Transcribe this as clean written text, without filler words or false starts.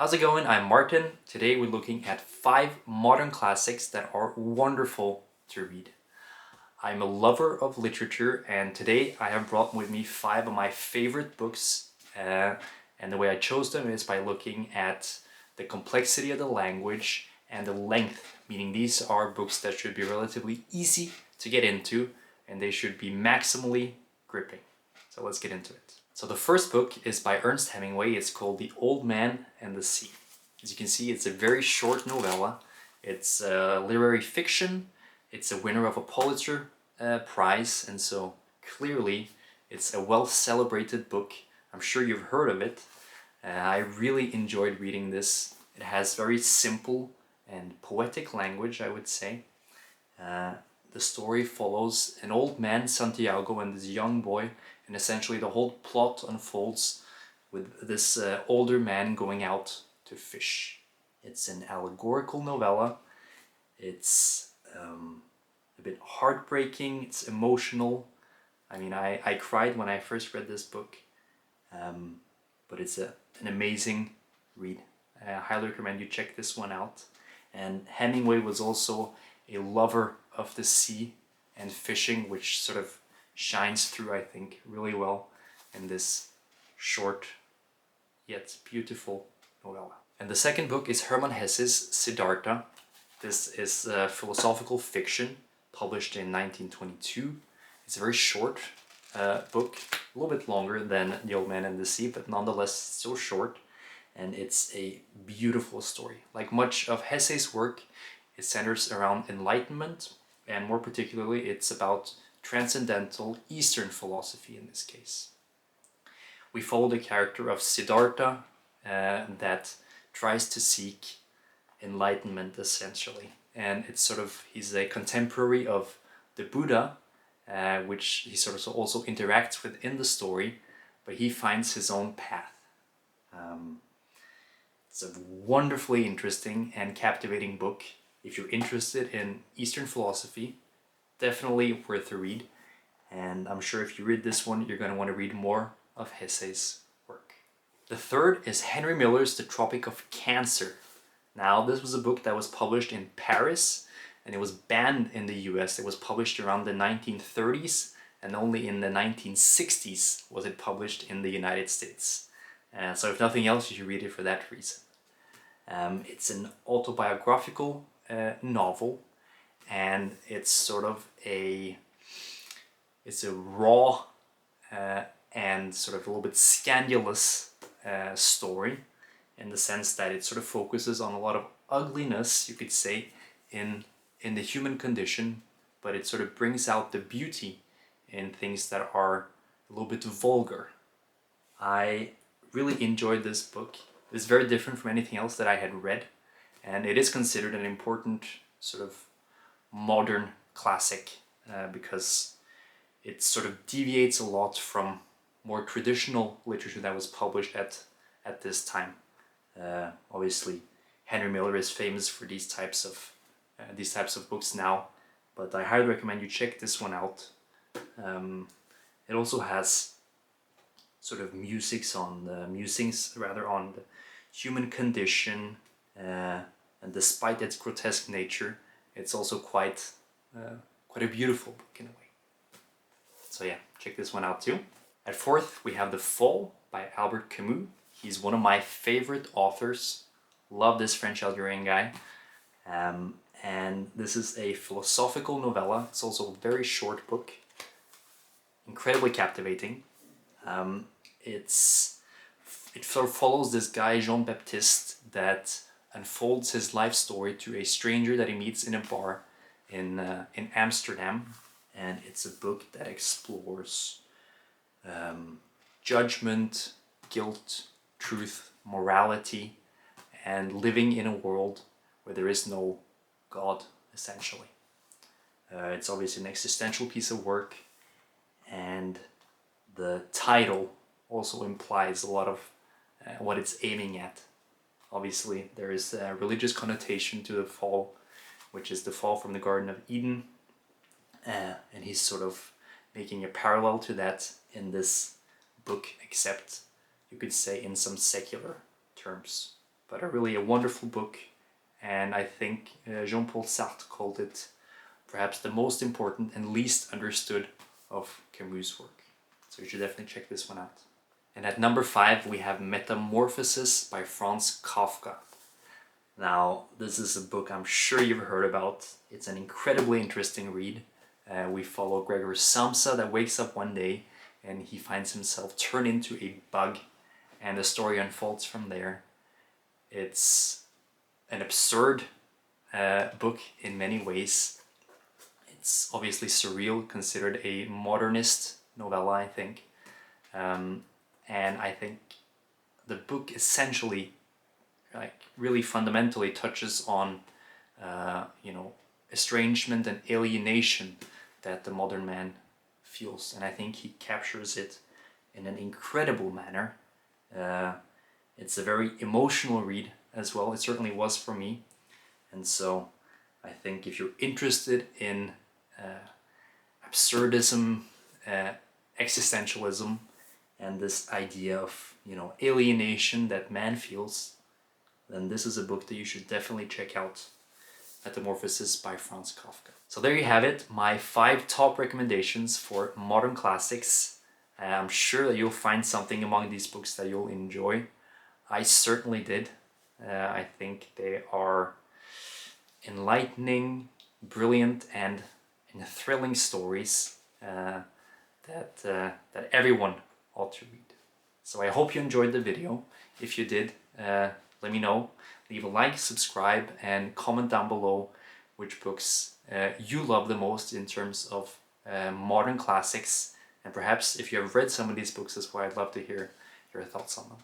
How's it going? I'm Martin. Today we're looking at 5 modern classics that are wonderful to read. I'm a lover of literature and today I have brought with me 5 of my favorite books and the way I chose them is by looking at the complexity of the language and the length, meaning these are books that should be relatively easy to get into and they should be maximally gripping. So let's get into it. So the first book is by Ernest Hemingway. It's called The Old Man and the Sea. As you can see, it's a very short novella. It's literary fiction. It's a winner of a Pulitzer Prize, and so clearly it's a well-celebrated book. I'm sure you've heard of it. I really enjoyed reading this. It has very simple and poetic language, I would say. The story follows an old man, Santiago, and this young boy, and essentially the whole plot unfolds with this older man going out to fish. It's an allegorical novella. It's a bit heartbreaking, it's emotional. I mean, I cried when I first read this book, but it's an amazing read. I highly recommend you check this one out. And Hemingway was also a lover of the sea and fishing, which sort of shines through, I think, really well in this short yet beautiful novella. And the second book is Hermann Hesse's Siddhartha. This is philosophical fiction published in 1922. It's a very short book, a little bit longer than The Old Man and the Sea, but nonetheless still short. And it's a beautiful story. Like much of Hesse's work, it centers around enlightenment, and more particularly, it's about transcendental Eastern philosophy in this case. We follow the character of Siddhartha that tries to seek enlightenment essentially. And it's sort of, he's a contemporary of the Buddha, which he sort of also interacts with in the story, but he finds his own path. It's a wonderfully interesting and captivating book. If you're interested in Eastern philosophy, definitely worth a read. And I'm sure if you read this one, you're going to want to read more of Hesse's work. The third is Henry Miller's The Tropic of Cancer. Now, this was a book that was published in Paris and it was banned in the US. It was published around the 1930s and only in the 1960s was it published in the United States. So if nothing else, you should read it for that reason. It's an autobiographical novel, and it's sort of a raw and sort of a little bit scandalous story in the sense that it sort of focuses on a lot of ugliness, you could say, in the human condition, but it sort of brings out the beauty in things that are a little bit vulgar. I really enjoyed this book. It's very different from anything else that I had read, and it is considered an important sort of modern classic because it sort of deviates a lot from more traditional literature that was published at this time. Obviously, Henry Miller is famous for these types of books now, but I highly recommend you check this one out. It also has sort of musings on the human condition, and despite its grotesque nature, it's also quite a beautiful book in a way. So yeah, check this one out too. At fourth, we have The Fall by Albert Camus. He's one of my favorite authors. Love this French-Algerian guy. And this is a philosophical novella. It's also a very short book. Incredibly captivating. It sort of follows this guy, Jean-Baptiste, that unfolds his life story to a stranger that he meets in a bar in Amsterdam. And it's a book that explores judgment, guilt, truth, morality, and living in a world where there is no God, essentially. It's obviously an existential piece of work, and the title also implies a lot of what it's aiming at. Obviously, there is a religious connotation to the fall, which is the fall from the Garden of Eden, and he's sort of making a parallel to that in this book, except you could say in some secular terms. but really a wonderful book. And I think Jean-Paul Sartre called it perhaps the most important and least understood of Camus' work. So you should definitely check this one out. And at number 5 we have Metamorphosis by Franz Kafka. Now this is a book I'm sure you've heard about. It's an incredibly interesting read. We follow Gregor Samsa that wakes up one day and he finds himself turned into a bug, and the story unfolds from there. It's an absurd book in many ways. It's obviously surreal, considered a modernist novella, I think. And I think the book essentially, like, really fundamentally touches on, estrangement and alienation that the modern man feels. And I think he captures it in an incredible manner. It's a very emotional read as well. It certainly was for me. And so I think if you're interested in absurdism, existentialism, and this idea of, alienation that man feels, then this is a book that you should definitely check out. Metamorphosis by Franz Kafka. So there you have it, my 5 top recommendations for modern classics. I'm sure that you'll find something among these books that you'll enjoy. I certainly did. I think they are enlightening, brilliant, and thrilling stories that everyone ought to read. So I hope you enjoyed the video. If you did, let me know. Leave a like, subscribe, and comment down below which books you love the most in terms of modern classics. And perhaps if you have read some of these books as well, I'd love to hear your thoughts on them.